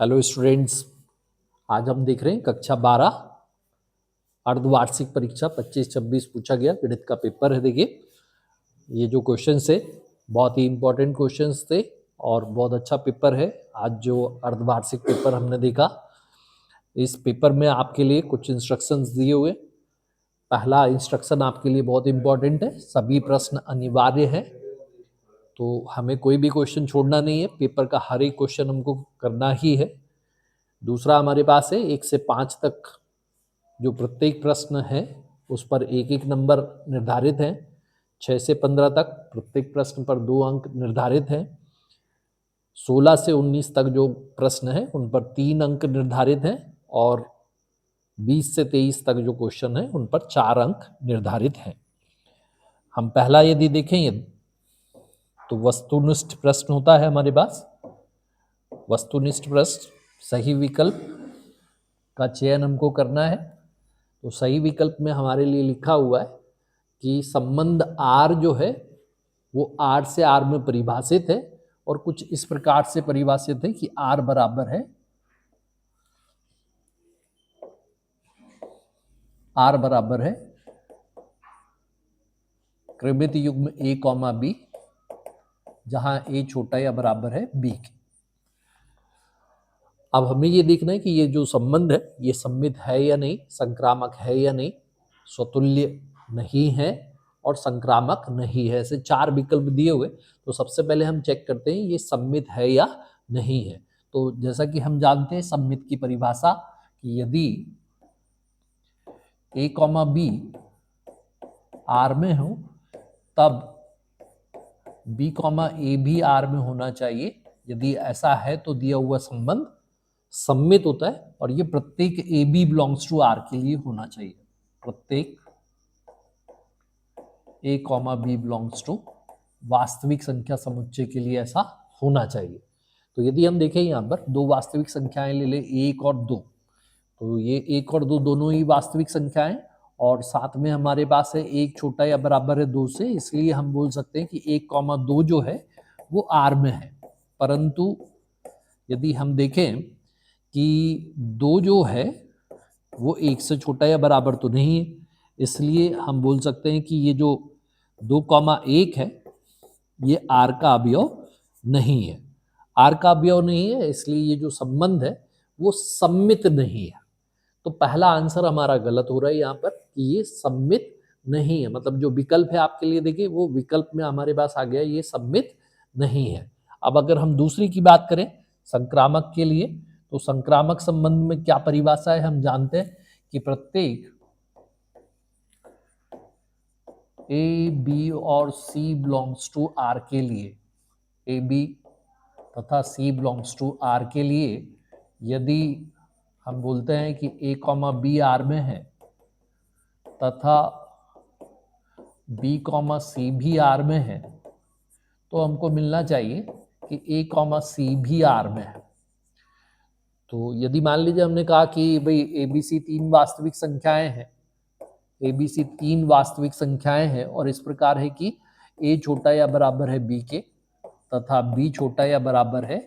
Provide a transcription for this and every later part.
Hello students, आज हम देख रहे हैं कक्षा 12 अर्धवार्षिक परीक्षा 25-26 पूछा गया गणित का पेपर है। देखिए ये जो क्वेश्चंस है बहुत ही इंपॉर्टेंट क्वेश्चंस थे और बहुत अच्छा पेपर है। आज जो अर्धवार्षिक पेपर हमने देखा, इस पेपर में आपके लिए कुछ इंस्ट्रक्शंस दिए हुए। पहला इंस्ट्रक्शन आपके लिए बहुत इंपॉर्टेंट है, सभी प्रश्न अनिवार्य है, तो हमें कोई भी क्वेश्चन छोड़ना नहीं है, पेपर का हर एक क्वेश्चन हमको करना ही है। दूसरा हमारे पास है 1 से 5 तक जो प्रत्येक प्रश्न है उस पर एक एक नंबर निर्धारित है। 6 से 15 तक प्रत्येक प्रश्न पर 2 अंक निर्धारित हैं। 16 से 19 तक जो प्रश्न है उन पर 3 अंक निर्धारित हैं और 20 से 23 तक जो क्वेश्चन है उन पर 4 अंक निर्धारित हैं। हम पहला यदि देखें तो वस्तुनिष्ठ प्रश्न होता है हमारे पास। वस्तुनिष्ठ प्रश्न, सही विकल्प का चयन हमको करना है। तो सही विकल्प में हमारे लिए लिखा हुआ है कि संबंध R जो है वो R से R में परिभाषित है और कुछ इस प्रकार से परिभाषित है कि R बराबर है क्रमित युग्म A, B, जहां A छोटा या बराबर है B के। अब हमें ये देखना है कि ये जो संबंध है ये सममित है या नहीं, संक्रामक है या नहीं, स्वतुल्य नहीं है और संक्रामक नहीं है। ऐसे 4 विकल्प दिए हुए। तो सबसे पहले हम चेक करते हैं ये सममित है या नहीं है। तो जैसा कि हम जानते हैं सममित की परिभाषा कि यदि A, B R में हो तब B, A भी R में होना चाहिए। यदि ऐसा है तो दिया हुआ संबंध सममित होता है और ये प्रत्येक A B belongs to R के लिए होना चाहिए। प्रत्येक A comma B belongs to वास्तविक संख्या समुच्चय के लिए ऐसा होना चाहिए। तो यदि हम देखें यहाँ पर दो वास्तविक संख्याएं ले ले, 1 और 2, तो ये 1 और 2 दोनों ही वास्तविक संख्याएं और साथ में हमारे पास है 1 छोटा या बराबर है 2 से, इसलिए हम बोल सकते हैं कि 1, 2 जो है वो आर में है। परंतु यदि हम देखें कि 2 जो है वो 1 से छोटा या बराबर तो नहीं है, इसलिए हम बोल सकते हैं कि ये जो 2, 1 है ये आर का अवयव नहीं है। आर का अवयव नहीं है इसलिए ये जो संबंध है वो सममित नहीं है। तो पहला आंसर हमारा गलत हो रहा है यहाँ पर कि ये सममित नहीं है। मतलब जो विकल्प है आपके लिए देखिए वो विकल्प में हमारे पास आ गया ये सममित नहीं है। अब अगर हम दूसरी की बात करें संक्रामक के लिए, तो संक्रामक संबंध में क्या परिभाषा है हम जानते हैं कि प्रत्येक ए बी और सी बिलोंग्स टू आर के लिए, ए बी तथा सी बिलोंग्स टू आर के लिए यदि हम बोलते हैं कि ए कॉमा बी आर में है तथा बी कॉमा सी भी आर में है, तो हमको मिलना चाहिए कि ए कॉमा सी भी आर में है। तो यदि मान लीजिए हमने कहा कि भाई ए बी सी 3 वास्तविक संख्याएं हैं, ए बी सी 3 वास्तविक संख्याएं हैं और इस प्रकार है कि ए छोटा या बराबर है बी के तथा बी छोटा या बराबर है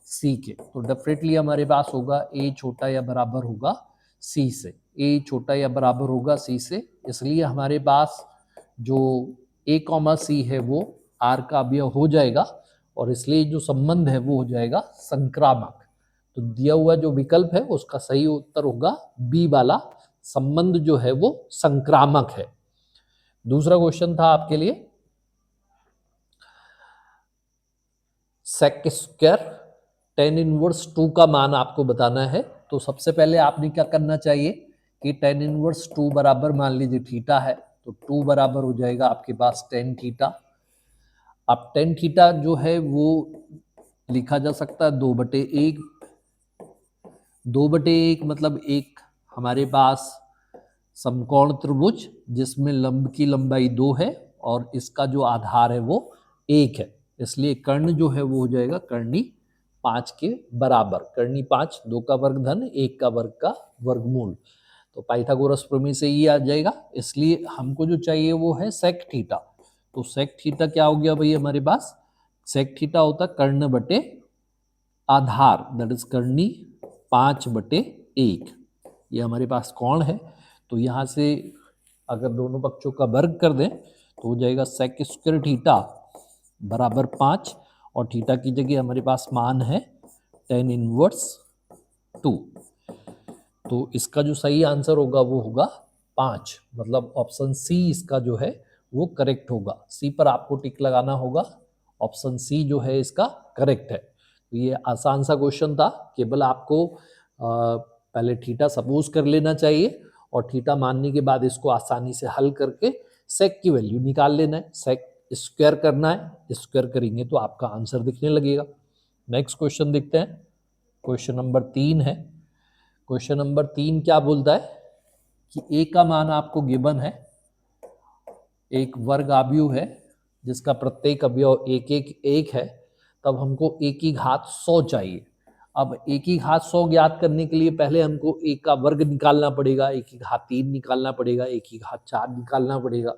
सी के, तो डेफिनेटली हमारे पास होगा ए छोटा या बराबर होगा सी से, ए छोटा या बराबर होगा सी से, इसलिए हमारे पास जो ए कॉमा सी है वो आर का अवयव हो जाएगा और इसलिए जो संबंध है वो हो जाएगा संक्रामक। तो दिया हुआ जो विकल्प है उसका सही उत्तर होगा बी वाला, संबंध जो है वो संक्रामक है। दूसरा क्वेश्चन था आपके लिए सेक स्क्वायर tan इनवर्स 2 का मान आपको बताना है। तो सबसे पहले आपने क्या करना चाहिए कि tan इनवर्स 2 बराबर मान लीजिए थीटा है, तो 2 बराबर हो जाएगा आपके पास tan थीटा। अब tan थीटा जो है वो लिखा जा सकता है 2/1, 2/1 मतलब एक हमारे पास समकोण त्रिभुज जिसमें लंब की लंबाई 2 है और इसका जो आधार है वो 1 है, इसलिए कर्ण जो है वो हो जाएगा कर्णी 5 के बराबर। कर्णी 5, 2 का वर्ग धन 1 का वर्ग का वर्गमूल, तो पाइथागोरस प्रमेय से ये आ जाएगा। इसलिए हमको जो चाहिए वो है सेक थीटा। तो सेक थीटा क्या हो गया भाई हमारे पास, सेक थीटा होता कर्ण बटे आधार दैट इज करनी 5/1, ये हमारे पास कौन है। तो यहाँ से अगर दोनों पक्षों का वर्ग कर दें तो हो जाएगा सेक स्क्वायर थीटा बराबर 5, और थीटा की जगह हमारे पास मान है tan इनवर्स 2। तो इसका जो सही आंसर होगा वो होगा 5, मतलब ऑप्शन सी इसका जो है वो करेक्ट होगा। सी पर आपको टिक लगाना होगा, ऑप्शन सी जो है इसका करेक्ट है। तो ये आसान सा क्वेश्चन था, केवल आपको पहले थीटा सपोज कर लेना चाहिए और थीटा मानने के बाद इसको आसानी से हल करके सेक की वैल्यू निकाल लेना है। सेक स्क्वायर करना है, स्क्वायर करेंगे तो आपका आंसर दिखने लगेगा। नेक्स्ट क्वेश्चन देखते हैं, क्वेश्चन नंबर 3 है। क्वेश्चन नंबर 3 क्या बोलता है कि ए का मान आपको गिवन है, एक वर्ग आव्यूह है जिसका प्रत्येक अवयव एक है, तब हमको ए की घात 100 चाहिए। अब ए की घात 100 ज्ञात करने के लिए पहले हमको ए का वर्ग निकालना पड़ेगा, ए की घात 3 निकालना पड़ेगा, ए की घात 4 निकालना पड़ेगा।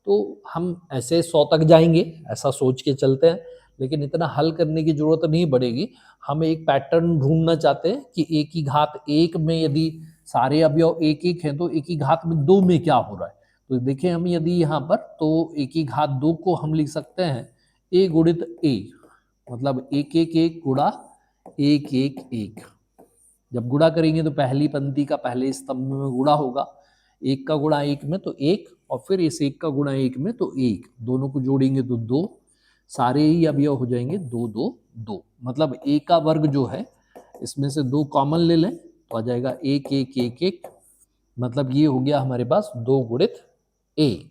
तो हम ऐसे 100 तक जाएंगे ऐसा सोच के चलते हैं, लेकिन इतना हल करने की जरूरत नहीं पड़ेगी। हम एक पैटर्न ढूंढना चाहते हैं कि ए की घात 1 में यदि सारे अवयव एक हैं तो ए की घात में 2 में क्या हो रहा है। तो देखें हम यदि यहाँ पर, तो ए की घात 2 को हम लिख सकते हैं ए गुणित ए, मतलब 1 गुणा 1 जब गुणा करेंगे तो पहली पंक्ति का पहले स्तंभ में गुणा होगा, 1 का गुणा 1 में तो 1, और फिर इस 1 का गुणा 1 में तो 1, दोनों को जोड़ेंगे तो 2, सारे ही अवयव हो जाएंगे 2 2 2। मतलब ए का वर्ग जो है इसमें से 2 कॉमन ले लें तो आ जाएगा 1 मतलब ये हो गया हमारे पास 2 गुणित ए।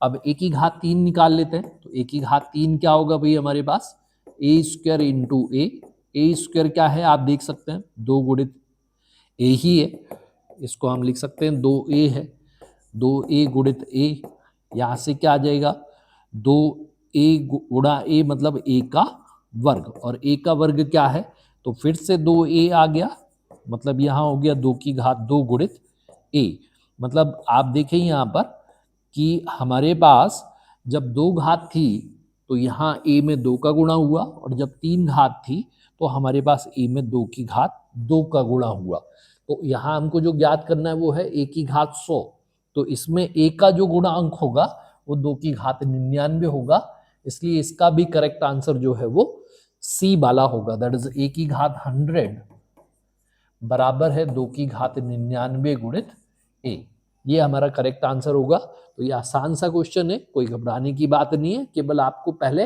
अब ए की घात 3 निकाल लेते हैं, तो ए की घात 3 क्या होगा भाई हमारे पास, ए स्क्वायर इंटू ए स्क्वायर क्या है आप देख सकते हैं 2 गुणित ए ही है, इसको हम लिख सकते हैं 2a है, 2a गुणित ए, यहाँ से क्या आ जाएगा 2a गुणा ए मतलब a का वर्ग, और a का वर्ग क्या है तो फिर से 2a आ गया, मतलब यहाँ हो गया 2 की घात 2 गुणित a। मतलब आप देखें यहाँ पर कि हमारे पास जब 2 घात थी तो यहाँ a में 2 का गुणा हुआ, और जब 3 घात थी तो हमारे पास a में 2 की घात 2 का गुणा हुआ। तो यहाँ हमको जो ज्ञात करना है वो है a की घात 100, तो इसमें a का जो गुणांक होगा वो 2 की घात 99 होगा, इसलिए इसका भी करेक्ट आंसर जो है वो सी वाला होगा, दैट इज a की घात 100 बराबर है 2 की घात 99 गुणित a। ये हमारा करेक्ट आंसर होगा। तो ये आसान सा क्वेश्चन है, कोई घबराने की बात नहीं है, केवल आपको पहले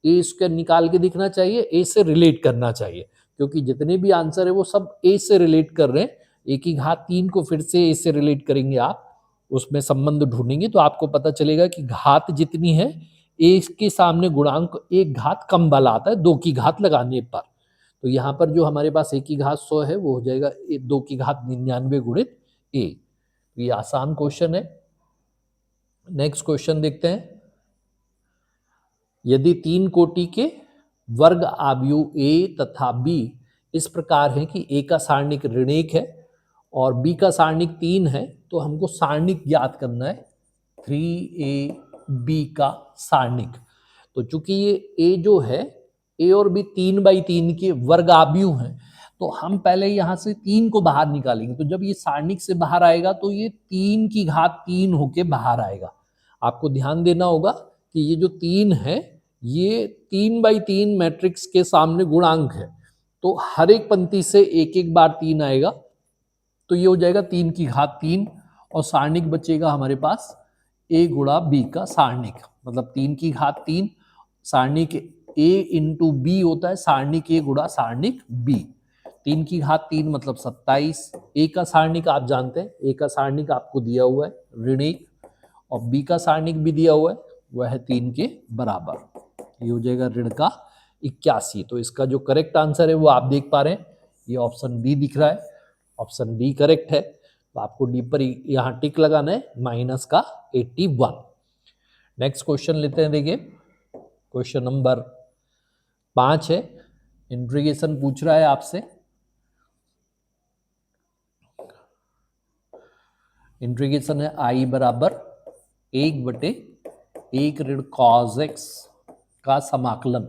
ए स्क्वायर निकाल के दिखना चाहिए, ए से रिलेट करना चाहिए, क्योंकि जितने भी आंसर है वो सब ए से रिलेट कर रहे हैं। ए की घात 3 को फिर से ए से रिलेट करेंगे आप, उसमें संबंध ढूंढेंगे तो आपको पता चलेगा कि घात जितनी है ए के सामने गुणांक एक घात कम वाला आता है 2 की घात लगाने पर। तो यहाँ पर जो हमारे पास ए की घात 100 है वो हो जाएगा 2 की घात 99 गुणित ए। ये आसान क्वेश्चन है। नेक्स्ट क्वेश्चन देखते हैं, यदि 3 कोटि के वर्ग आव्यूह ए तथा बी इस प्रकार है कि ए का सारणिक ऋण 1 है और बी का सारणिक 3 है, तो हमको सारणिक ज्ञात करना है 3ab का सारणिक। तो चूंकि ये ए जो है ए और बी 3/3 के वर्ग आव्यूह हैं, तो हम पहले यहाँ से 3 को बाहर निकालेंगे, तो जब ये सारणिक से बाहर आएगा तो ये 3 की घात 3 होके बाहर आएगा। आपको ध्यान देना होगा कि ये जो 3 है ये 3/3 मैट्रिक्स के सामने गुणांक है, तो हर एक पंक्ति से एक बार 3 आएगा, तो ये हो जाएगा 3 की घात 3, और सारणिक बचेगा हमारे पास a गुणा b का सारणिक, मतलब 3 की घात 3 सारणिक a इंटू बी होता है सारणिक a गुणा सारणिक b। 3 की घात 3 मतलब 27, a का सारणिक आप जानते हैं, a का सारणिक आपको दिया हुआ है ऋण 1, और b का सारणिक भी दिया हुआ है वह है 3 के बराबर, ये हो जाएगा ऋण का 81। तो इसका जो करेक्ट आंसर है वो आप देख पा रहे हैं, ये ऑप्शन डी दिख रहा है, ऑप्शन डी करेक्ट है। तो आपको डी पर यहाँ टिक लगाना है माइनस का 81। नेक्स्ट क्वेश्चन लेते हैं, देखिए क्वेश्चन नंबर 5 है, इंट्रीगेशन पूछ रहा है आपसे। इंट्रीगेशन है i बराबर 1/1 ऋण cos x का समाकलन।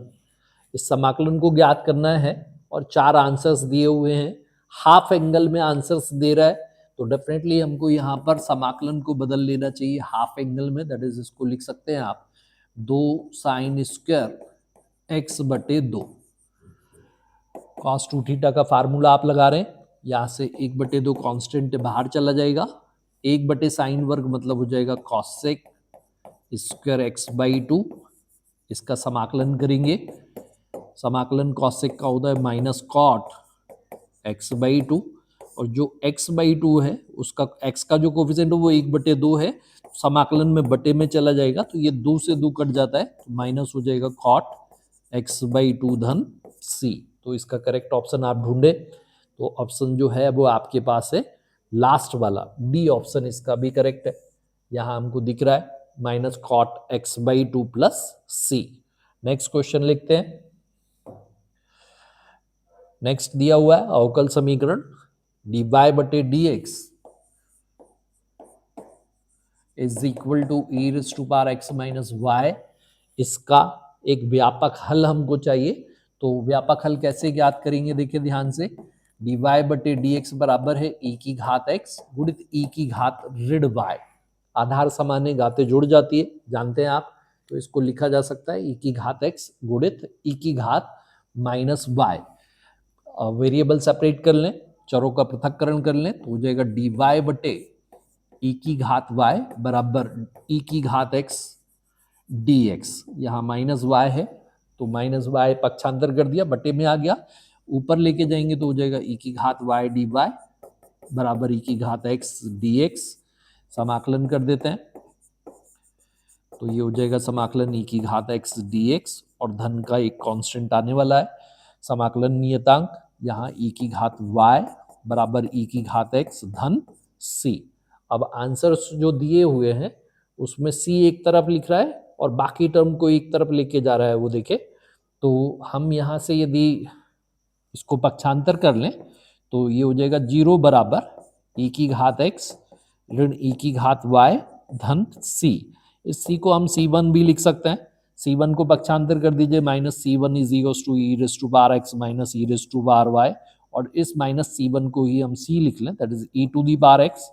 इस समाकलन को ज्ञात करना है और 4 आंसर्स दिए हुए हैं, हाफ एंगल में आंसर्स दे रहा है, तो डेफिनेटली हमको यहाँ पर समाकलन को बदल लेना चाहिए हाफ एंगल में, दैट इज इसको लिख सकते हैं आप 2 साइन स्क्वायर एक्स बटे 2। कॉस 2 थीटा का फार्मूला आप लगा रहे हैं, यहाँ से 1/2 कांस्टेंट बाहर चला जाएगा, 1/sin वर्ग मतलब हो जाएगा कॉसेक स्क्वायर एक्स बाई 2। इसका समाकलन करेंगे, समाकलन कॉसेक का होता है माइनस कॉट एक्स बाई 2, और जो x बाई 2 है उसका x का जो कोफिशिएंट है वो 1/2 है, समाकलन में बटे में चला जाएगा तो ये 2 से 2 कट जाता है, तो माइनस हो जाएगा कॉट x बाई 2 धन c। तो इसका करेक्ट ऑप्शन आप ढूंढे तो ऑप्शन जो है वो आपके पास है लास्ट वाला, डी ऑप्शन इसका भी करेक्ट है। यहाँ हमको दिख रहा है minus cot x by 2 plus c। Next question लिखते हैं। नेक्स्ट दिया हुआ है अवकल समीकरण dy बटे dx is equal to e raise to power x minus y। इसका एक व्यापक हल हमको चाहिए, तो व्यापक हल कैसे ज्ञात करेंगे, देखिए ध्यान से, dy बटे dx बराबर है e की घात x गुणित e की घात ऋण y। आधार समान घातें जुड़ जाती है, जानते हैं आप, तो इसको लिखा जा सकता है e की घात x गुणित e की घात माइनस y। वेरिएबल सेपरेट कर लें, चरों का पृथक्करण कर लें, तो हो जाएगा dy बटे e की घात y बराबर e की घात x dx। यहाँ माइनस y है तो माइनस y पक्षांतर कर दिया, बटे में आ गया, ऊपर लेके जाएंगे तो हो जाएगा e की घात y dy बराबर e की घात x dx। समाकलन कर देते हैं तो ये हो जाएगा समाकलन e की घात x dx, और धन का एक कांस्टेंट आने वाला है, समाकलन नियतांक यहाँ e की घात y बराबर e की घात x धन c। अब आंसर्स जो दिए हुए हैं उसमें c एक तरफ लिख रहा है और बाकी टर्म को एक तरफ लेके जा रहा है, वो देखे, तो हम यहाँ से यदि इसको पक्षांतर कर लें तो ये हो जाएगा 0 बराबर e की घात x ऋण e की घात y धन c। इस c को हम c1 भी लिख सकते हैं, c1 को पक्षांतर कर दीजिए, minus c1 is equals to e raise to power x minus e raise to power y, और इस माइनस c1 को ही हम c लिख लें, that is e to the power x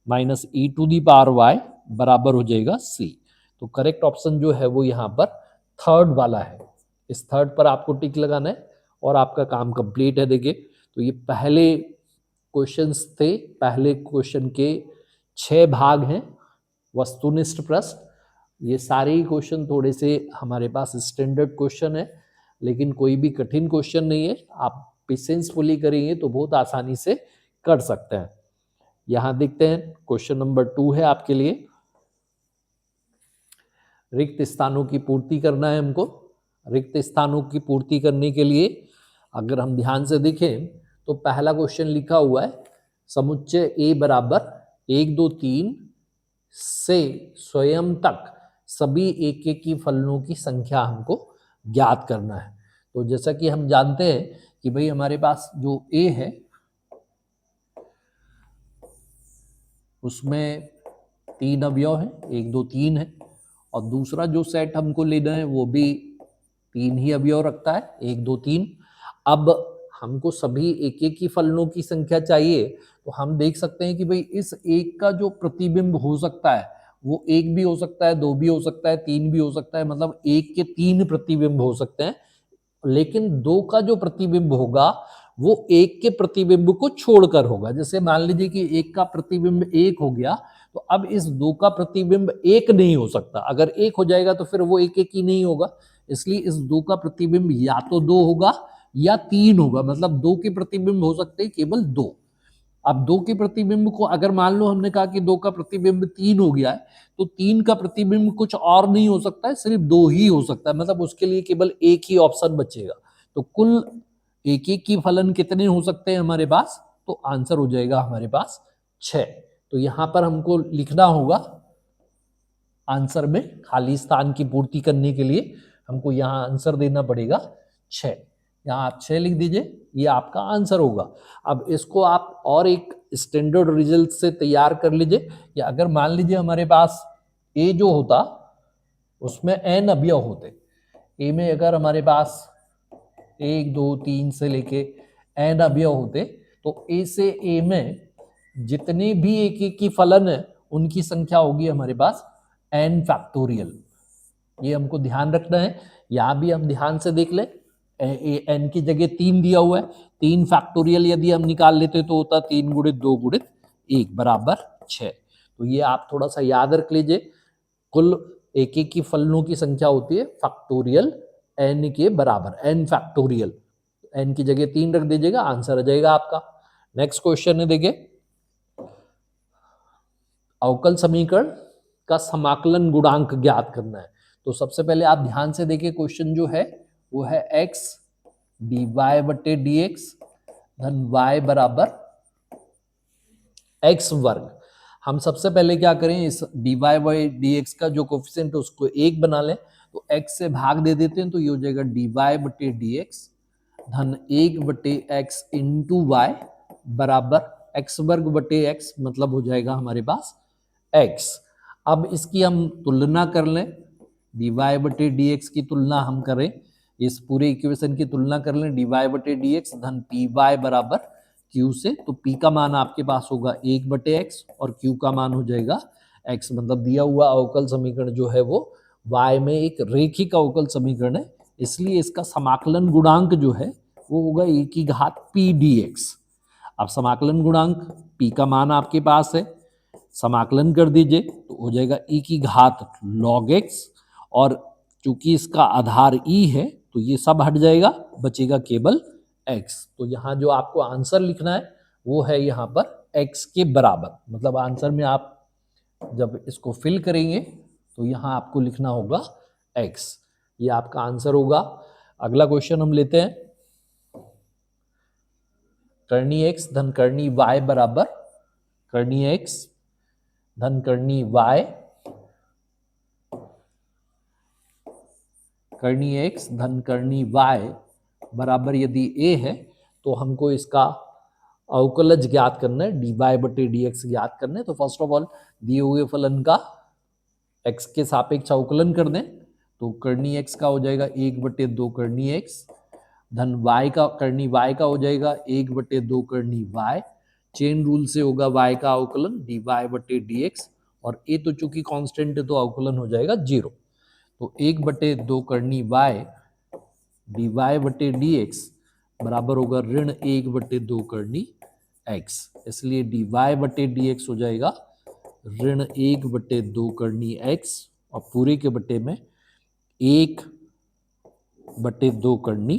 minus e to the power y बराबर हो जाएगा c। तो करेक्ट ऑप्शन जो है वो यहाँ पर थर्ड वाला है, इस थर्ड पर आपको टिक लगाना है और आपका काम कंप्लीट है। देखिए तो ये पहले क्वेश्चंस थे, पहले क्वेश्चन के 6 भाग हैं, वस्तुनिष्ठ प्रश्न, ये सारे ही क्वेश्चन थोड़े से हमारे पास स्टैंडर्ड क्वेश्चन है, लेकिन कोई भी कठिन क्वेश्चन नहीं है, आप पेशेंसफुली करेंगे तो बहुत आसानी से कर सकते हैं। यहाँ देखते हैं क्वेश्चन नंबर 2 है आपके लिए, रिक्त स्थानों की पूर्ति करना है हमको। रिक्त स्थानों की पूर्ति करने के लिए अगर हम ध्यान से देखें तो पहला क्वेश्चन लिखा हुआ है समुच्चय A बराबर 1 2 3 से स्वयं तक सभी एक एक की फलनों की संख्या हमको ज्ञात करना है। तो जैसा कि हम जानते हैं कि भाई हमारे पास जो A है उसमें 3 अवयव हैं, 1 2 3 है, और दूसरा जो सेट हमको लेना है वो भी 3 ही अवयव रखता है, 1 2 3। अब हमको सभी एक एक की फलनों की संख्या चाहिए, तो हम देख सकते हैं कि भाई इस एक का जो प्रतिबिंब हो सकता है वो 1 भी हो सकता है, 2 भी हो सकता है, 3 भी हो सकता है, मतलब 1 के 3 प्रतिबिंब हो सकते हैं, लेकिन 2 का जो प्रतिबिंब होगा वो 1 के प्रतिबिंब को छोड़कर होगा। जैसे मान लीजिए कि 1 का प्रतिबिंब 1 हो गया, तो अब इस 2 का प्रतिबिंब 1 नहीं हो सकता, अगर 1 हो जाएगा तो फिर वो 1 1 ही नहीं होगा, इसलिए इस 2 का प्रतिबिंब या तो 2 होगा या 3 होगा, मतलब 2 के प्रतिबिंब हो सकते हैं केवल 2। अब 2 के प्रतिबिंब को अगर मान लो हमने कहा कि 2 का प्रतिबिंब 3 हो गया है, तो 3 का प्रतिबिंब कुछ और नहीं हो सकता है, सिर्फ 2 ही हो सकता है, मतलब उसके लिए केवल एक ही ऑप्शन बचेगा। तो कुल एक एक की फलन कितने हो सकते हैं हमारे पास, तो आंसर हो जाएगा हमारे पास 6। तो यहां पर हमको लिखना होगा आंसर में, खाली स्थान की पूर्ति करने के लिए हमको यहाँ आंसर देना पड़ेगा 6। यहाँ आप 6 लिख दीजिए, ये आपका आंसर होगा। अब इसको आप और एक स्टैंडर्ड रिजल्ट से तैयार कर लीजिए कि अगर मान लीजिए हमारे पास ए जो होता उसमें n अवयव होते, ए में अगर हमारे पास 1 2 3 से लेके n अवयव होते, तो a से a में जितने भी एक एक की फलन है उनकी संख्या होगी हमारे पास n फैक्टोरियल। ये हमको ध्यान रखना है। यहां भी हम ध्यान से देख ले, n की जगह 3 दिया हुआ है, 3 फैक्टोरियल यदि हम निकाल लेते तो होता 3 गुणित 2 गुणित 1 बराबर 6। तो ये आप थोड़ा सा याद रख लीजिए, कुल एक एक की फलनों की संख्या होती है फैक्टोरियल n के बराबर, n फैक्टोरियल। n की जगह 3 रख दीजिएगा, आंसर आ जाएगा आपका। नेक्स्ट क्वेश्चन है, देखिए अवकल समीकरण का समाकलन गुणांक ज्ञात करना है। तो सबसे पहले आप ध्यान से देखिए, क्वेश्चन जो है वो है x dy बटे dx धन y बराबर x वर्ग। हम सबसे पहले क्या करें, इस dy बाई dx का जो कोफिशिएंट है उसको 1 बना लें, तो x से भाग दे देते हैं, तो ये हो जाएगा dy बटे dx धन 1 बटे x इंटू वाई बराबर x वर्ग बटे x, मतलब हो जाएगा हमारे पास x। अब इसकी हम तुलना कर लें, dy बटे dx की तुलना हम करें, इस पूरे इक्वेशन की तुलना कर लें, dy बटे dx धन py बराबर q से, तो p का मान आपके पास होगा 1 बटे x और q का मान हो जाएगा x। मतलब दिया हुआ अवकल समीकरण जो है वो y में एक रेखिक अवकल समीकरण है, इसलिए इसका समाकलन गुणांक जो है वो होगा e की घात p dx। अब समाकलन गुणांक p का मान आपके पास है, समाकलन कर दीजिए तो हो जाएगा e की घात log x, और चूंकि इसका आधार e है तो ये सब हट जाएगा, बचेगा केवल x। तो यहाँ जो आपको आंसर लिखना है वो है यहाँ पर x के बराबर। मतलब आंसर में आप जब इसको फिल करेंगे तो यहाँ आपको लिखना होगा x, ये आपका आंसर होगा। अगला क्वेश्चन हम लेते हैं, करनी x धन करनी y बराबर करनी x धन करनी y, करनी x धन करनी y बराबर यदि a है तो हमको इसका अवकलज ज्ञात करना है, dy बटे dx ज्ञात करना है। तो फर्स्ट ऑफ ऑल दिए हुए फलन का x के सापेक्ष अवकलन कर दें, तो करनी x का हो जाएगा 1 बटे 2 करनी x धन y का करनी y का हो जाएगा 1 बटे 2 करनी y, चेन रूल से होगा y का अवकलन dy बटे dx, और a तो चूंकि कांस्टेंट है तो अवकलन हो जाएगा 0। तो 1 बटे 2 करनी y dy बटे dx बराबर होगा ऋण 1 बटे 2 करनी x, इसलिए dy बटे dx हो जाएगा ऋण 1 बटे 2 करनी x, और पूरे के बटे में 1 बटे 2 करनी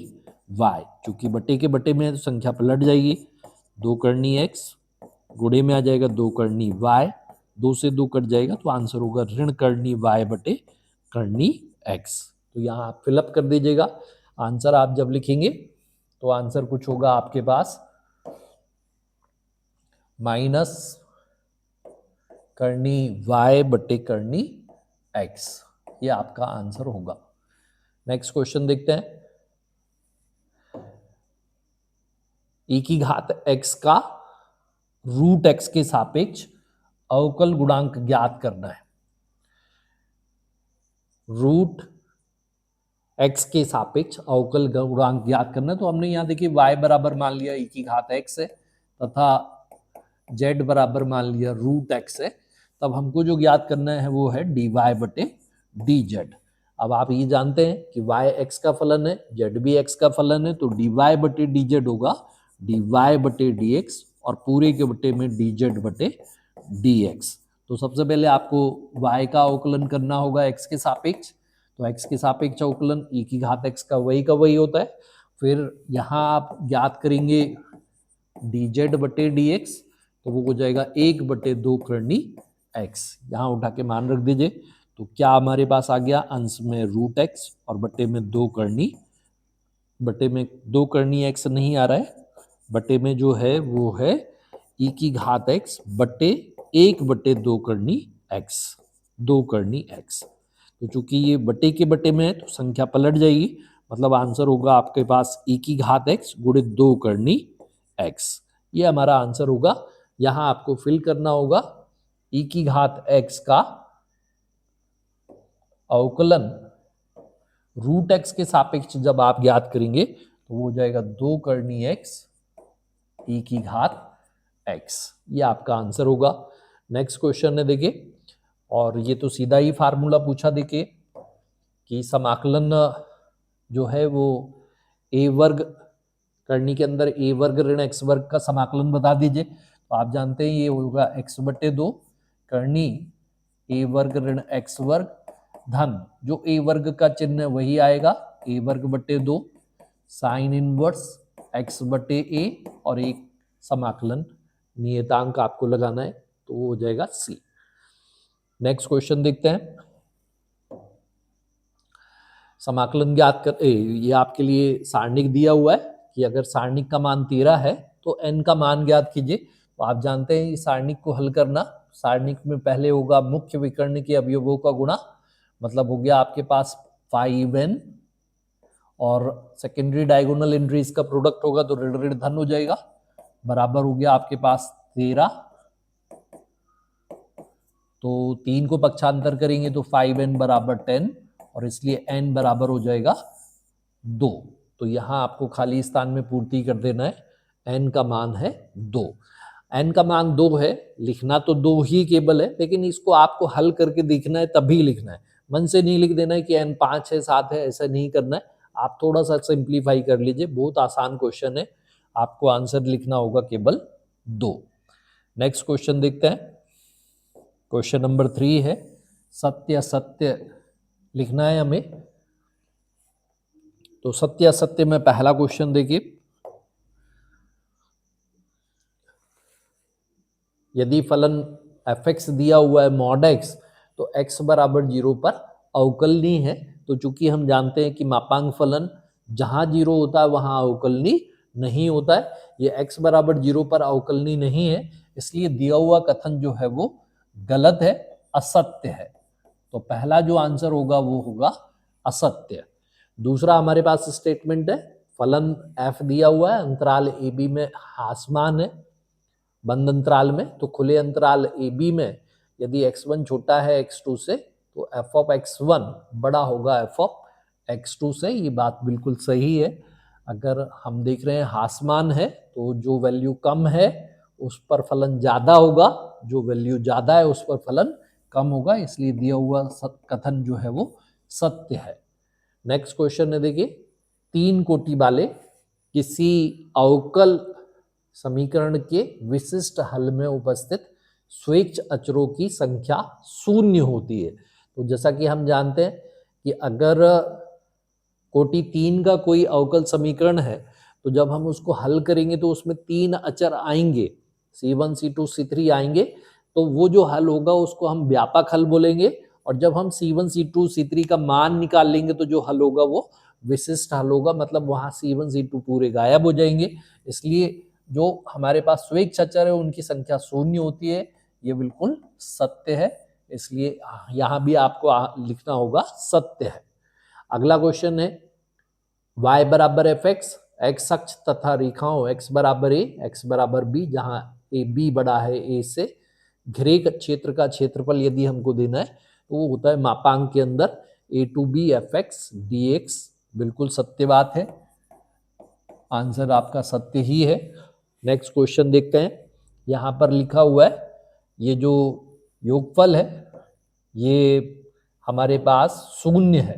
y। चूंकि बटे के बटे में है तो संख्या पलट जाएगी, 2 करनी x गुणे में आ जाएगा 2 करनी y, 2 से 2 कट जाएगा तो आंसर होगा ऋण करनी y बटे करनी x। तो यहाँ आप फिलअप कर दीजिएगा। आंसर आप जब लिखेंगे तो आंसर कुछ होगा आपके पास माइनस करनी y बटे करनी x, ये आपका आंसर होगा। नेक्स्ट क्वेश्चन देखते हैं, e की घात x का रूट x के सापेक्ष अवकल गुणांक ज्ञात करना है। रूट x के सापेक्ष अवकल गुणांक ज्ञात करना है, तो हमने यहाँ देखिए y बराबर मान लिया e की घात x है तथा z बराबर मान लिया रूट x है। तब हमको जो ज्ञात करना है वो है dy बटे dz। अब आप ये जानते हैं कि y x का फलन है, z भी x का फलन है, तो dy बटे dz होगा dy बटे dx और पूरे के बटे में dz बटे dx। तो सबसे पहले आपको y का अवकलन करना होगा x के सापेक्ष, तो x के सापेक्ष अवकलन e की घात x का वही होता है। फिर यहाँ आप ज्ञात करेंगे dz बटे dx, तो वो हो जाएगा 1 बटे 2 करनी x, यहाँ उठा के मान रख दीजिए। तो क्या हमारे पास आ गया, अंश में रूट x और बटे में 2 करनी, बटे में 2 करनी x नहीं आ रहा है, बटे में जो है वो है e की घात x बटे 1 बटे 2 करनी x, 2 करनी x। तो चूंकि ये बटे के बटे में है तो संख्या पलट जाएगी, मतलब आंसर होगा आपके पास e की घात x गुणे 2 करनी x, ये हमारा आंसर होगा। यहाँ आपको फिल करना होगा e की घात x का अवकलन रूट x के सापेक्ष जब आप ज्ञात करेंगे तो वो हो जाएगा 2 करनी x e की घात x। ये आपका आंसर होगा। नेक्स्ट क्वेश्चन है देखिए, और ये तो सीधा ही फार्मूला पूछा देखिए कि समाकलन जो है वो a वर्ग करनी के अंदर a वर्ग ऋण x वर्ग का समाकलन बता दीजिए। तो आप जानते हैं ये होगा x बटे 2 करनी a वर्ग ऋण x वर्ग धन जो a वर्ग का चिन्ह है वही आएगा a वर्ग बटे 2 साइन इनवर्स x बटे a और एक समाकलन नियतांक आपको लगाना है, तो वो हो जाएगा c। नेक्स्ट क्वेश्चन देखते हैं। समाकलन ज्ञात कर ये आपके लिए सारणिक दिया हुआ है कि अगर सारणिक का मान 13 है तो n का मान ज्ञात कीजिए। तो आप जानते हैं इस सारणिक को हल करना, सारणिक में पहले होगा मुख्य विकर्ण के अवयवों का गुणा, मतलब हो गया आपके पास 5n और सेकेंडरी डायगोनल एंट्रीज का प्रोडक्ट होगा तो ऋण ऋण धन हो जाएगा, बराबर हो गया आपके पास 13। तो 3 को पक्षांतर करेंगे तो 5n बराबर 10 और इसलिए n बराबर हो जाएगा 2। तो यहाँ आपको खाली स्थान में पूर्ति कर देना है, n का मान है 2। n का मान 2 है, लिखना तो 2 ही केवल है, लेकिन इसको आपको हल करके देखना है तभी लिखना है, मन से नहीं लिख देना है कि n 5 है 7 है, ऐसा नहीं करना है। आप थोड़ा सा सिंप्लीफाई कर लीजिए, बहुत आसान क्वेश्चन है, आपको आंसर लिखना होगा केवल 2। नेक्स्ट क्वेश्चन देखते हैं। क्वेश्चन नंबर 3 है, सत्य असत्य लिखना है हमें। तो सत्य असत्य में पहला क्वेश्चन देखिए, यदि फलन fx दिया हुआ है मॉड x तो x बराबर 0 पर अवकलनीय है। तो चूंकि हम जानते हैं कि मापांक फलन जहां 0 होता है वहां अवकलनीय नहीं होता है, ये x बराबर 0 पर अवकलनीय नहीं है, इसलिए दिया हुआ कथन जो है वो गलत है, असत्य है। तो पहला जो आंसर होगा वो होगा असत्य। दूसरा हमारे पास स्टेटमेंट है, फलन f दिया हुआ है, अंतराल a b में ह्रासमान है बंद अंतराल में, तो खुले अंतराल ए बी में यदि x1 छोटा है x2 से तो f ऑफ x1 बड़ा होगा f ऑफ x2 से। ये बात बिल्कुल सही है। अगर हम देख रहे हैं ह्रासमान है तो जो वैल्यू कम है उस पर फलन ज्यादा होगा, जो वैल्यू ज्यादा है उस पर फलन कम होगा, इसलिए दिया हुआ कथन जो है वो सत्य है। नेक्स्ट क्वेश्चन है देखिए, 3 कोटि वाले किसी अवकल समीकरण के विशिष्ट हल में उपस्थित स्वेच्छ अचरों की संख्या 0 होती है। तो जैसा कि हम जानते हैं कि अगर कोटि 3 का कोई अवकल समीकरण है तो जब हम उसको हल करेंगे तो उसमें 3 अचर आएंगे, C1 C2 C3 आएंगे, तो वो जो हल होगा उसको हम व्यापक हल बोलेंगे, और जब हम C1 C2 C3 का मान निकाल लेंगे तो जो हल होगा वो विशिष्ट हल होगा, मतलब वहां C1 C2 पूरे गायब हो जाएंगे। इसलिए जो हमारे पास स्वेच्छ अचर है उनकी संख्या 0 होती है, ये बिल्कुल सत्य है, इसलिए यहाँ भी आपको लिखना होगा सत्य है। अगला क्वेश्चन है, y बराबर एफ एक्स अक्ष तथा रेखाओं x बराबर a x बराबर b, जहाँ ए बी बड़ा है a से, घिरे क्षेत्र का क्षेत्रफल यदि हमको देना है तो वो होता है मापांक के अंदर a to B F X D X. बिल्कुल सत्य बात है, आंसर आपका सत्य ही है। नेक्स्ट क्वेश्चन देखते हैं, यहाँ पर लिखा हुआ है ये जो योगफल है ये हमारे पास 0 है,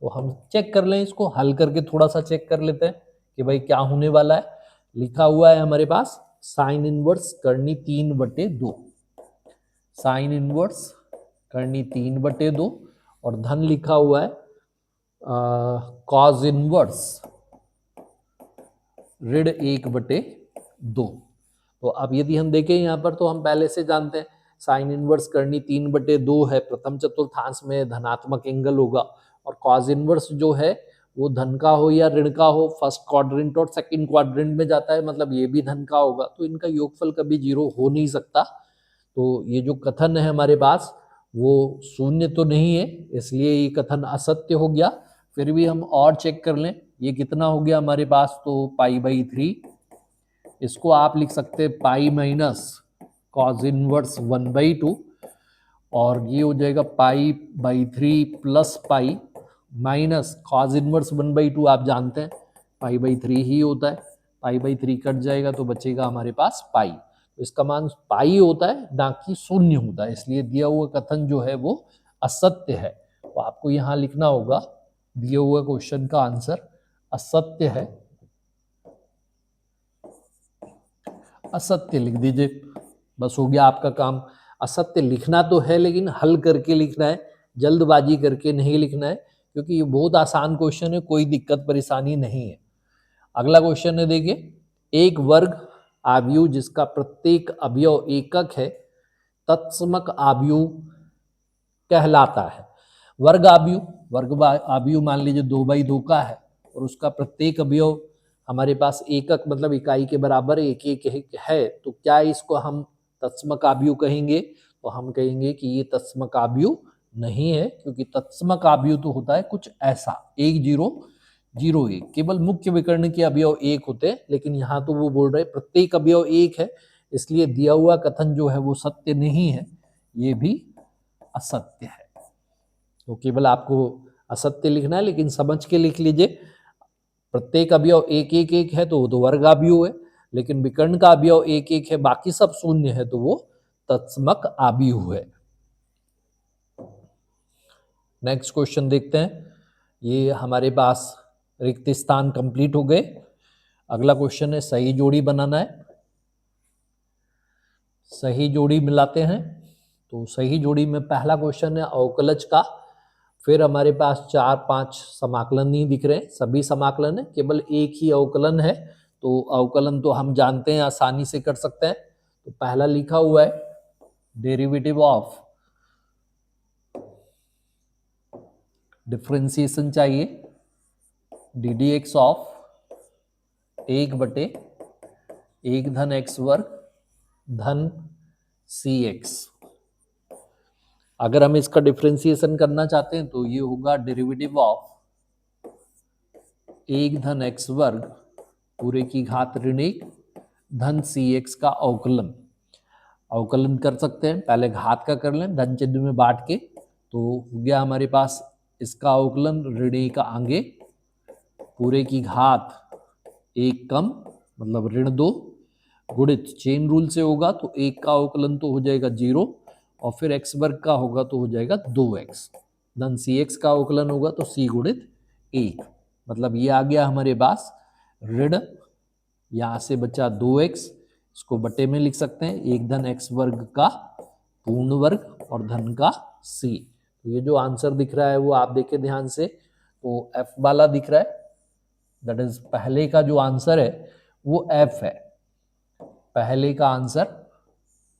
तो हम चेक कर लें, इसको हल करके थोड़ा सा चेक कर लेते हैं कि भाई क्या होने वाला है। लिखा हुआ है हमारे पास साइन इनवर्स करनी 3/2, साइन इनवर्स करनी 3/2 और धन लिखा हुआ है कॉज इनवर्स ऋण 1/2। तो अब यदि हम देखें यहाँ पर तो हम पहले से जानते हैं साइन इनवर्स करनी 3/2 है, प्रथम चतुर्थांश में धनात्मक एंगल होगा, और कॉज इनवर्स जो है वो धन का हो या ऋण का हो, फर्स्ट क्वाड्रेंट और सेकंड क्वाड्रेंट में जाता है, मतलब ये भी धन का होगा, तो इनका योगफल कभी 0 हो नहीं सकता। तो ये जो कथन है हमारे पास वो 0 तो नहीं है, इसलिए ये कथन असत्य हो गया। फिर भी हम और चेक कर लें, ये कितना हो गया हमारे पास, तो π/3, इसको आप लिख सकते हैं पाई माइनस कॉज इनवर्स 1/2, और ये हो जाएगा π/3 plus pi minus cos inverse 1/2, आप जानते हैं π/3 ही होता है, π/3 कट जाएगा तो बचेगा हमारे पास पाई। तो इसका मान पाई होता है, ना कि शून्य होता है, इसलिए दिया हुआ कथन जो है वो असत्य है। तो आपको यहाँ लिखना होगा दिया हुआ क्वेश्चन का आंसर असत्य है, असत्य लिख दीजिए, बस हो गया आपका काम। असत्य लिखना तो है लेकिन हल करके लिखना है, जल्दबाजी करके नहीं लिखना है, क्योंकि ये बहुत आसान क्वेश्चन है, कोई दिक्कत परेशानी नहीं है। अगला क्वेश्चन है, देखिए, एक वर्ग आव्यूह जिसका प्रत्येक अवयव एकक है तत्समक आव्यूह कहलाता है। वर्ग आव्यूह मान लीजिए 2/2 का है और उसका प्रत्येक अवयव हमारे पास एकक मतलब इकाई के बराबर एक एक है, तो क्या इसको हम तत्समक आव्यूह कहेंगे? तो हम कहेंगे कि ये तत्समक आव्यूह नहीं है, क्योंकि तत्समक आव्यूह तो होता है कुछ ऐसा 1 0 0 1, केवल मुख्य विकर्ण के अवयव एक होते हैं, लेकिन यहाँ तो वो बोल रहे प्रत्येक अवयव एक है, इसलिए दिया हुआ कथन जो है वो सत्य नहीं है, ये भी असत्य है। तो केवल आपको असत्य लिखना है, लेकिन समझ के लिख लीजिए। प्रत्येक अवयव एक एक एक है तो वो तो वर्ग आव्यूह है, लेकिन विकर्ण का अवयव एक एक है, बाकी सब शून्य है, तो वो तत्समक आव्यूह है। नेक्स्ट क्वेश्चन देखते हैं। ये हमारे पास रिक्त स्थान कंप्लीट हो गए। अगला क्वेश्चन है सही जोड़ी बनाना है, सही जोड़ी मिलाते हैं। तो सही जोड़ी में पहला क्वेश्चन है अवकलज का, फिर हमारे पास 4-5 समाकलन ही दिख रहे हैं, सभी समाकलन है, केवल एक ही अवकलन है। तो अवकलन तो हम जानते हैं आसानी से कर सकते हैं। तो पहला लिखा हुआ है डेरिवेटिव ऑफ, डिफरेंशिएशन चाहिए, डी डी एक्स ऑफ 1/1 धन एक्स वर्ग धन सी एक्स। अगर हम इसका डिफरेंशिएशन करना चाहते हैं तो ये होगा डेरिवेटिव ऑफ 1 धन एक्स वर्ग पूरे की घात ऋण 1 धन सी एक्स का अवकलन। अवकलन कर सकते हैं, पहले घात का कर लें धन चिन्ह में बांट के, तो हो गया हमारे पास इसका अवकलन ऋण 1 आगे पूरे की घात 1 कम मतलब ऋण 2 गुणित चेन रूल से होगा तो 1 का अवकलन तो हो जाएगा 0 और फिर एक्स वर्ग का होगा तो हो जाएगा 2x धन सी एक्स का अवकलन होगा तो c गुणित 1, मतलब ये आ गया हमारे पास ऋण, यहाँ से बचा 2x, इसको बटे में लिख सकते हैं 1 धन एक्स वर्ग का पूर्ण वर्ग और धन का c। तो ये जो आंसर दिख रहा है वो आप देखें ध्यान से, तो f वाला दिख रहा है, दैट इज पहले का जो आंसर है वो f है। पहले का आंसर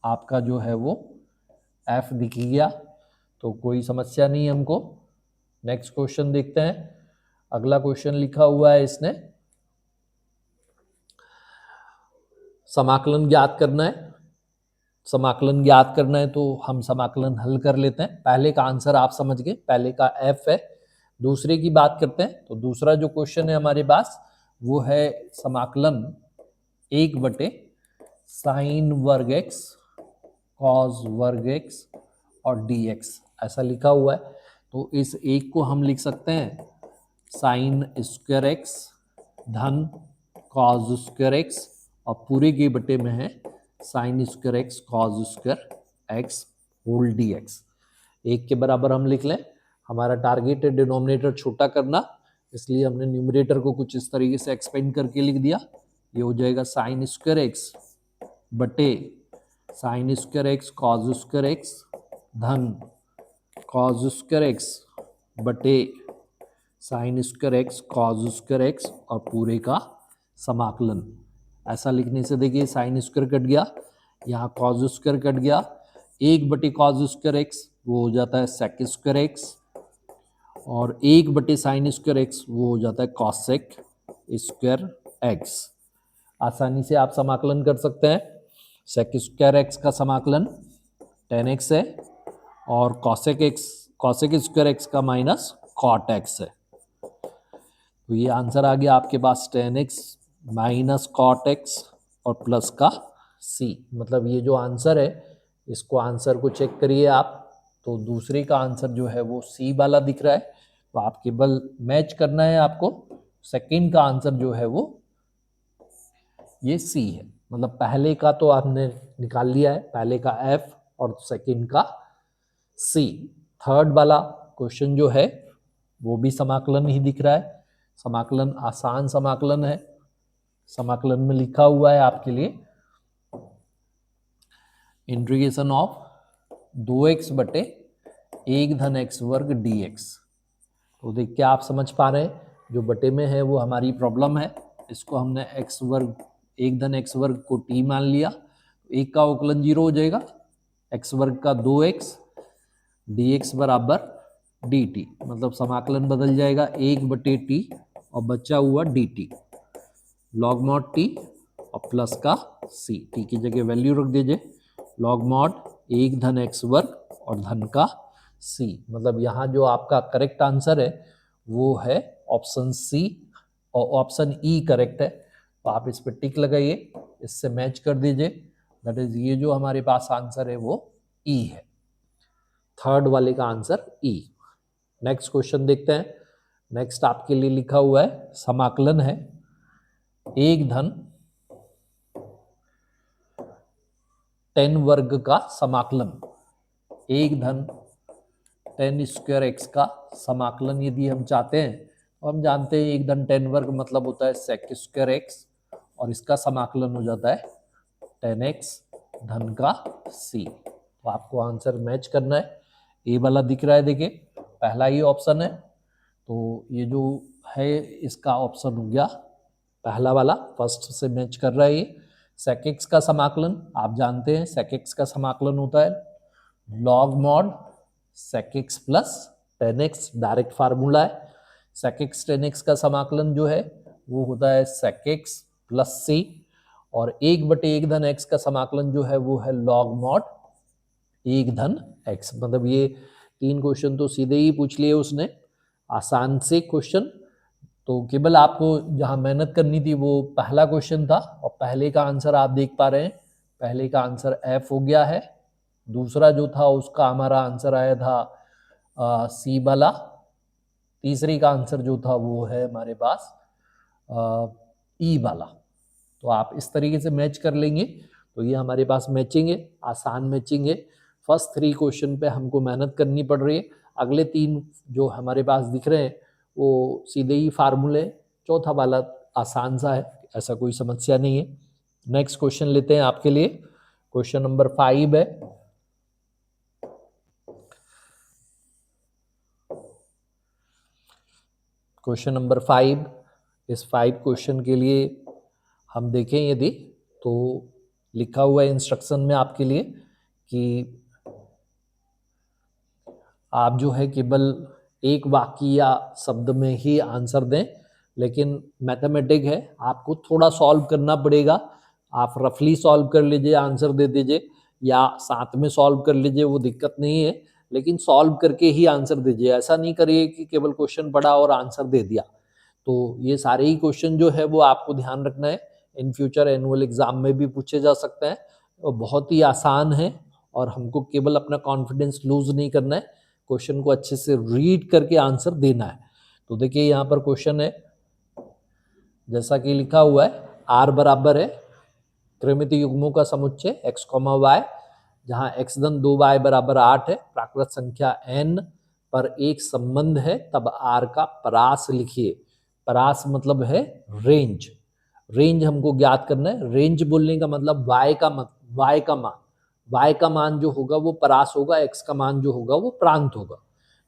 आपका जो है वो f दिख गया, तो कोई समस्या नहीं हमको। नेक्स्ट क्वेश्चन देखते हैं। अगला क्वेश्चन लिखा हुआ है इसने समाकलन ज्ञात करना है। समाकलन ज्ञात करना है तो हम समाकलन हल कर लेते हैं। पहले का आंसर आप समझ गए, पहले का f है। दूसरे की बात करते हैं, तो दूसरा जो क्वेश्चन है हमारे पास वो है समाकलन 1/sin वर्ग x कॉस वर्ग x और dx, ऐसा लिखा हुआ है। तो इस एक को हम लिख सकते हैं साइन स्क्वायर एक्स धन कॉस स्क्वायर एक्स और पूरे के बटे में है sine square X cos square X whole dx। एक के बराबर हम लिख लें, हमारा टारगेट है डिनोमिनेटर छोटा करना, इसलिए हमने न्यूमरेटर को कुछ इस तरीके से एक्सपेंड करके लिख दिया। ये हो जाएगा साइन स्क्वायर एक्स बटे sign square X cos square X धन कॉस स्क्वायर एक्स बटे sign square X cos square X और पूरे का समाकलन। ऐसा लिखने से देखिए साइन स्क्वायर कट गया, यहाँ कॉस स्क्वायर कट गया, 1/cos स्क्वायर एक्स वो हो जाता है सेक स्क्वायर एक्स और 1/sin स्क्वायर एक्स वो हो जाता है कॉसेक स्क्वायर एक्स। आसानी से आप समाकलन कर सकते हैं। सेक स्क्वायर एक्स का समाकलन 10x है और कॉसेक स्क्वायर एक्स का माइनस कॉट एक्स है। तो ये आंसर आ गया आपके पास 10x माइनस कॉट एक्स और प्लस का c, मतलब ये जो आंसर है इसको आंसर को चेक करिए आप, तो दूसरे का आंसर जो है वो c वाला दिख रहा है। तो आप केवल मैच करना है आपको, सेकंड का आंसर जो है वो ये सी है। मतलब पहले का तो आपने निकाल लिया है, पहले का एफ और सेकंड का सी। थर्ड वाला क्वेश्चन जो है वो भी समाकलन ही दिख रहा है। समाकलन आसान समाकलन है। समाकलन में लिखा हुआ है आपके लिए इंटीग्रेशन ऑफ 2x बटे 1 धन x वर्ग dx। तो देख के आप समझ पा रहे हैं जो बटे में है वो हमारी प्रॉब्लम है। इसको हमने x वर्ग 1 धन x वर्ग को t मान लिया। एक का अवकलन 0 हो जाएगा, x वर्ग का 2x dx बराबर dt। मतलब समाकलन बदल जाएगा 1 बटे t और बचा हुआ dt लॉग मॉड t और प्लस का c। t की जगह वैल्यू रख दीजिए लॉग मॉड 1 धन x वर्ग और धन का c। मतलब यहाँ जो आपका करेक्ट आंसर है वो है ऑप्शन सी और ऑप्शन ई करेक्ट है। तो आप इस पर टिक लगाइए, इससे मैच कर दीजिए। दैट इज ये जो हमारे पास आंसर है वो ई है, थर्ड वाले का आंसर ई। नेक्स्ट क्वेश्चन देखते हैं। नेक्स्ट आपके लिए लिखा हुआ है समाकलन है 1 धन 10 वर्ग का समाकलन। 1 धन 10 स्क्वायर एक्स का समाकलन यदि हम चाहते हैं तो हम जानते हैं 1 धन 10 वर्ग मतलब होता है सेक स्क्वायर एक्स और इसका समाकलन हो जाता है 10x धन का c। तो आपको आंसर मैच करना है। ए वाला दिख रहा है, देखिए पहला ही ऑप्शन है। तो ये जो है इसका ऑप्शन हो गया पहला वाला, फर्स्ट से मैच कर रहा है ये। सेक एक्स का समाकलन आप जानते हैं, सेक एक्स का समाकलन होता है log mod sec x plus 10x, direct formula है। सेक एक्स 10x का समाकलन जो है वो होता है सेक एक्स प्लस सी और 1 बटे 1 धन x का समाकलन जो है वो है लॉग मॉड 1 धन x। मतलब ये 3 क्वेश्चन तो सीधे ही पूछ लिए उसने, आसान से क्वेश्चन। तो केवल आपको जहां मेहनत करनी थी वो पहला क्वेश्चन था और पहले का आंसर आप देख पा रहे हैं, पहले का आंसर एफ हो गया है। दूसरा जो था उसका हमारा आंसर आया था सी वाला। तीसरी का आंसर जो था वो है हमारे पास ई वाला। तो आप इस तरीके से मैच कर लेंगे तो ये हमारे पास मैचिंग है, आसान मैचिंग है। फर्स्ट 3 क्वेश्चन पे हमको मेहनत करनी पड़ रही है, अगले 3 जो हमारे पास दिख रहे हैं वो सीधे ही फार्मूले। चौथा वाला आसान सा है, ऐसा कोई समस्या नहीं है। नेक्स्ट क्वेश्चन लेते हैं आपके लिए, क्वेश्चन नंबर 5 है। क्वेश्चन नंबर 5, इस 5 क्वेश्चन के लिए हम देखें यदि तो लिखा हुआ है इंस्ट्रक्शन में आपके लिए कि आप जो है केवल एक वाक्य या शब्द में ही आंसर दें, लेकिन मैथमेटिक है आपको थोड़ा सॉल्व करना पड़ेगा। आप रफली सॉल्व कर लीजिए, आंसर दे दीजिए या साथ में सॉल्व कर लीजिए, वो दिक्कत नहीं है, लेकिन सॉल्व करके ही आंसर दीजिए। ऐसा नहीं करिए कि केवल क्वेश्चन पढ़ा और आंसर दे दिया। तो ये सारे ही क्वेश्चन जो है वो आपको ध्यान रखना है, इन फ्यूचर एनुअल एग्जाम में भी पूछे जा सकते हैं। और बहुत ही आसान है और हमको केवल अपना कॉन्फिडेंस लूज नहीं करना है, क्वेश्चन को अच्छे से रीड करके आंसर देना है। तो देखिए यहाँ पर क्वेश्चन है जैसा कि लिखा हुआ है, आर बराबर है त्रिमितीय युग्मों का समुच्चय x, y, जहां x धन 2y बराबर 8 है, प्राकृत संख्या n पर एक संबंध है, तब r का परास लिखिए। परास मतलब है रेंज। रेंज हमको ज्ञात करना है। रेंज बोलने का मतलब y का मान जो होगा वो परास होगा, x का मान जो होगा वो प्रांत होगा।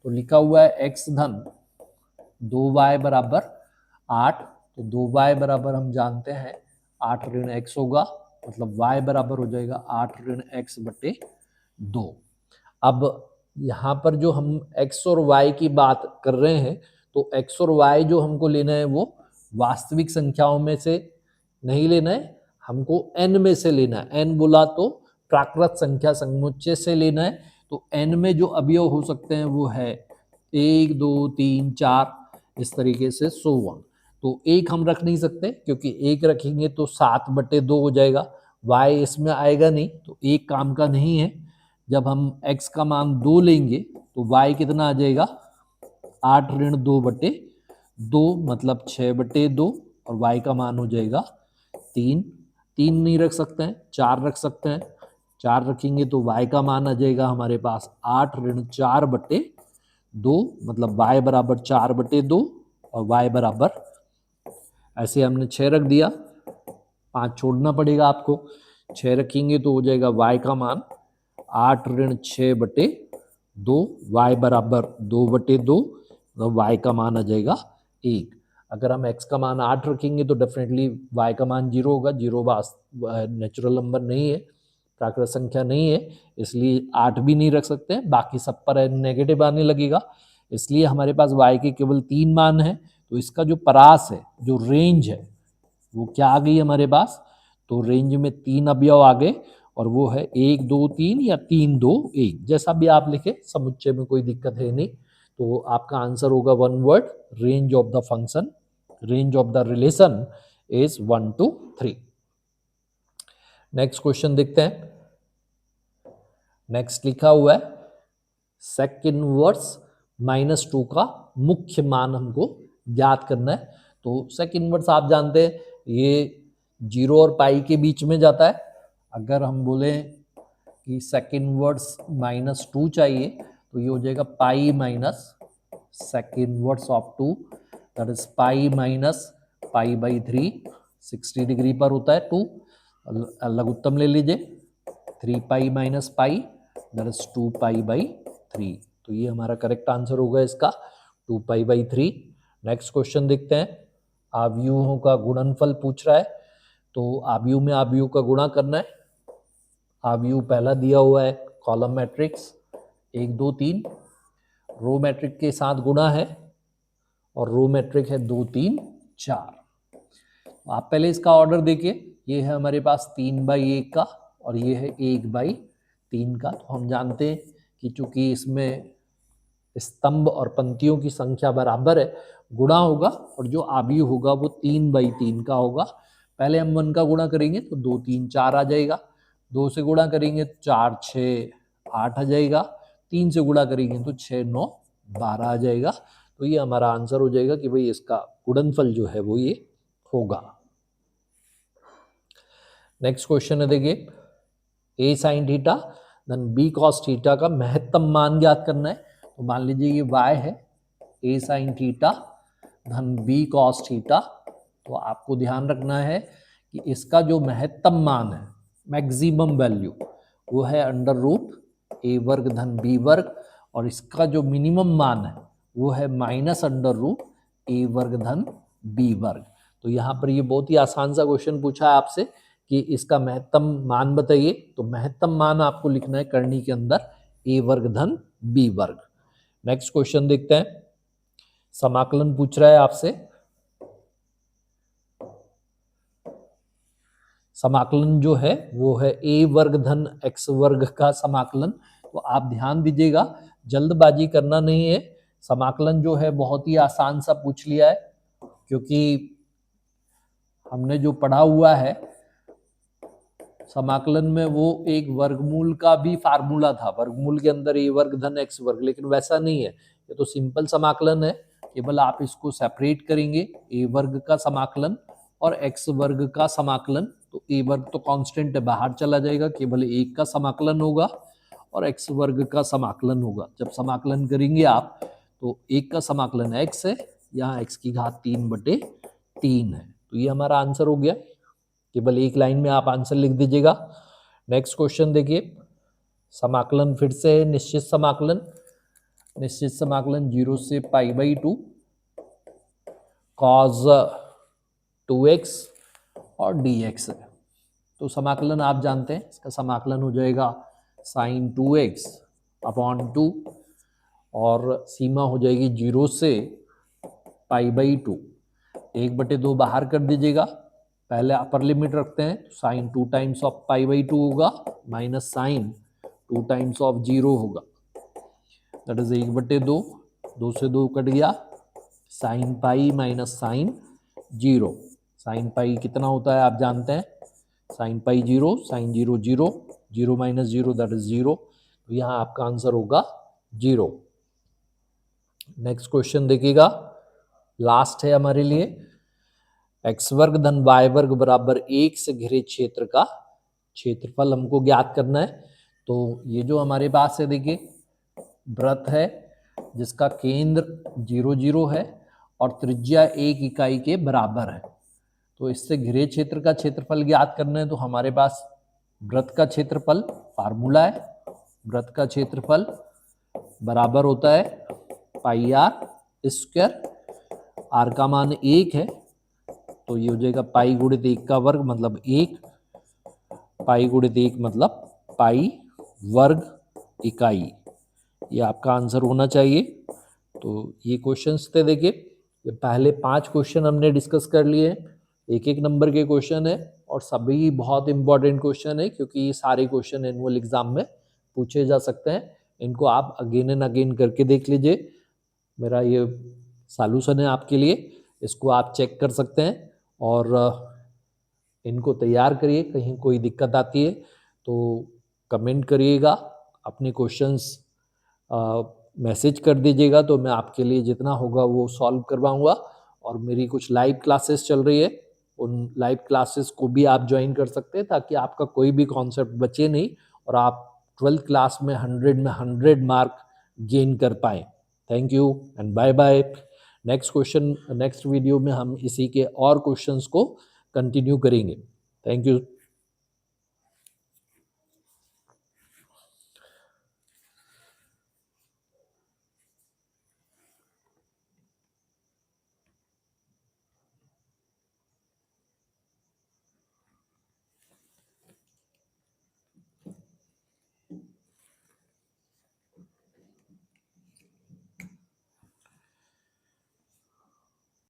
तो लिखा हुआ है x धन 2y बराबर 8, तो 2y बराबर हम जानते हैं 8 ऋण x होगा, मतलब y बराबर हो जाएगा 8 ऋण x बटे 2। अब यहाँ पर जो हम x और y की बात कर रहे हैं तो x और y जो हमको लेना है वो वास्तविक संख्याओं में से नहीं लेना है, हमको n में से लेना है। n बोला तो प्राकृत संख्या समुच्चय से लेना है। तो n में जो अवयव हो सकते हैं वो है 1, 2, 3, 4, इस तरीके से 100। तो एक हम रख नहीं सकते क्योंकि एक रखेंगे तो 7 बटे 2 हो जाएगा, y इसमें आएगा नहीं, तो एक काम का नहीं है। जब हम x का मान 2 लेंगे तो y कितना आ जाएगा 8 ऋण 2 बटे 2 मतलब 6/2 और y का मान हो जाएगा 3। 3 नहीं रख सकते हैं, 4 रख सकते हैं। 4 रखेंगे तो y का मान आ जाएगा हमारे पास 8 ऋण 4/2 मतलब y बराबर 4/2 और y बराबर, ऐसे हमने 6 रख दिया, 5 छोड़ना पड़ेगा आपको। 6 रखेंगे तो हो जाएगा y का मान 8 ऋण 6/2, y बराबर 2/2, मतलब y का मान आ जाएगा 1। अगर हम x का मान 8 रखेंगे तो डेफिनेटली y का मान 0 होगा। 0 नेचुरल नंबर नहीं है, प्राकृत संख्या नहीं है, इसलिए 8 भी नहीं रख सकते। बाकी सब पर नेगेटिव आने लगेगा, इसलिए हमारे पास y के केवल 3 मान है। तो इसका जो परास है, जो रेंज है, वो क्या आ गई हमारे पास? तो रेंज में 3 अवयव आ गए और वो है 1 2 3 या 3 2 1, जैसा भी आप लिखे, समुच्चय में कोई दिक्कत है नहीं। तो आपका आंसर होगा one word, range of the function, range of the relation is 1 to 3। Next question देखते हैं। नेक्स्ट लिखा हुआ है सेक इनवर्स -2 का मुख्य मान हमको ज्ञात करना है। तो सेक इनवर्स आप जानते हैं ये 0 और पाई के बीच में जाता है। अगर हम बोले कि सेक इनवर्स -2 चाहिए तो ये हो जाएगा pi minus sec inverse of 2, that is pi minus pi by 3। 60 degree पर होता है 2, लघुत्तम ले लीजिए, 3 pi minus pi, that is 2 pi by 3। तो ये हमारा करेक्ट आंसर होगा इसका, 2 पाई बाई 3। नेक्स्ट क्वेश्चन देखते हैं। आव्यूहों का गुणनफल पूछ रहा है, तो आव्यूह में आव्यूह का गुणा करना है। आव्यूह पहला दिया हुआ है कॉलम मैट्रिक्स 1 2 3, रो मैट्रिक के साथ गुणा है और रो मैट्रिक है 2 3 4। आप पहले इसका ऑर्डर देखिए, ये है हमारे पास 3/1 का और ये है 1/3 का। तो हम जानते हैं कि चूंकि इसमें स्तंभ और पंक्तियों की संख्या बराबर है, गुणा होगा और जो आव्यूह होगा वो 3/3 का होगा। पहले हम 1 का गुणा करेंगे तो 2 3 4 आ जाएगा, 2 से गुणा करेंगे तो 4 6 8 आ जाएगा, 3 से गुणा करेंगे तो 6 9 12 आ जाएगा। तो ये हमारा आंसर हो जाएगा कि भाई इसका गुणनफल जो है वो ये होगा। नेक्स्ट क्वेश्चन है देखिए, ए साइन थीटा धन बी कॉस थीटा का महत्तम मान ज्ञात करना है। तो मान लीजिए ये y है, ए साइन थीटा धन बी कॉस थीटा। तो आपको ध्यान रखना है कि इसका जो महत्तम मान है, मैक्सिमम वैल्यू, वो है अंडर रूट ए वर्ग धन बी वर्ग, और इसका जो मिनिमम मान है वो है माइनस अंडर रूट ए वर्ग धन बी वर्ग। तो यहाँ पर ये बहुत ही आसान सा क्वेश्चन पूछा है आपसे कि इसका महत्तम मान बताइए। तो महत्तम मान आपको लिखना है करनी के अंदर ए वर्ग धन बी वर्ग। नेक्स्ट क्वेश्चन देखते हैं। समाकलन पूछ रहा है आपसे, समाकलन जो है वो है ए वर्ग धन एक्स वर्ग का समाकलन। तो आप ध्यान दीजिएगा, जल्दबाजी करना नहीं है। समाकलन जो है बहुत ही आसान सा पूछ लिया है, क्योंकि हमने जो पढ़ा हुआ है समाकलन में वो एक वर्गमूल का भी फार्मूला था, वर्गमूल के अंदर ए वर्ग धन एक्स वर्ग, लेकिन वैसा नहीं है, ये तो सिंपल समाकलन है। केवल आप इसको सेपरेट करेंगे, ए वर्ग का समाकलन और एक्स वर्ग का समाकलन। तो ए वर्ग तो कांस्टेंट है, बाहर चला जाएगा, केवल एक का समाकलन होगा और एक्स वर्ग का समाकलन होगा। जब समाकलन करेंगे आप तो एक का समाकलन एक्स है, यहाँ एक्स की घात 3/3 है। तो ये हमारा आंसर हो गया, केवल एक लाइन में आप आंसर लिख दीजिएगा। नेक्स्ट क्वेश्चन देखिए, समाकलन फिर से है निश्चित समाकलन। निश्चित समाकलन 0 से π/2 cos 2x और dx है। तो समाकलन आप जानते हैं, इसका समाकलन हो जाएगा sin 2x अपॉन 2 और सीमा हो जाएगी 0 से π/2। 1/2 बाहर कर दीजिएगा, पहले अपर लिमिट रखते हैं, साइन 2 टाइम्स ऑफ π/2 होगा माइनस साइन 2 टाइम्स ऑफ 0 होगा, दैट इज 1/2, 2 से 2 कट गया, sine pi minus sine 0। Sine pi कितना होता है आप जानते हैं, sine pi 0, sine 0 0, 0 minus 0 that is 0। तो यहाँ आपका आंसर होगा 0। नेक्स्ट क्वेश्चन देखिएगा, लास्ट है हमारे लिए एक्स वर्ग धन वाई वर्ग बराबर 1 से घिरे क्षेत्र का क्षेत्रफल हमको ज्ञात करना है। तो ये जो हमारे पास है देखिए वृत्त है जिसका केंद्र 0 0 है और त्रिज्या 1 इकाई के बराबर है। तो इससे घिरे क्षेत्र का क्षेत्रफल ज्ञात करना है। तो हमारे पास वृत्त का क्षेत्रफल फार्मूला है, वृत्त का क्षेत्रफल बराबर होता है पाई आर स्क्वायर, आर का मान 1 है तो ये हो जाएगा पाई गुणित 1 का वर्ग मतलब 1, पाई गुणित 1 मतलब पाई वर्ग इकाई। ये आपका आंसर होना चाहिए। तो ये क्वेश्चंस थे देखिए, ये पहले 5 क्वेश्चन हमने डिस्कस कर लिए हैं, एक एक नंबर के क्वेश्चन है और सभी बहुत इंपॉर्टेंट क्वेश्चन है क्योंकि ये सारे क्वेश्चन एनुअल एग्जाम में पूछे जा सकते हैं। इनको आप अगेन एंड अगेन करके देख लीजिए, मेरा ये सॉल्यूशन है आपके लिए, इसको आप चेक कर सकते हैं और इनको तैयार करिए। कहीं कोई दिक्कत आती है तो कमेंट करिएगा, अपने क्वेश्चंस मैसेज कर दीजिएगा तो मैं आपके लिए जितना होगा वो सॉल्व करवाऊंगा। और मेरी कुछ लाइव क्लासेस चल रही है, उन लाइव क्लासेस को भी आप ज्वाइन कर सकते हैं ताकि आपका कोई भी कॉन्सेप्ट बचे नहीं और आप 12th क्लास में 100 में 100 मार्क गेन कर पाए। Thank you and bye bye. Next video में हम इसी के और क्वेश्चंस को कंटिन्यू करेंगे। Thank you.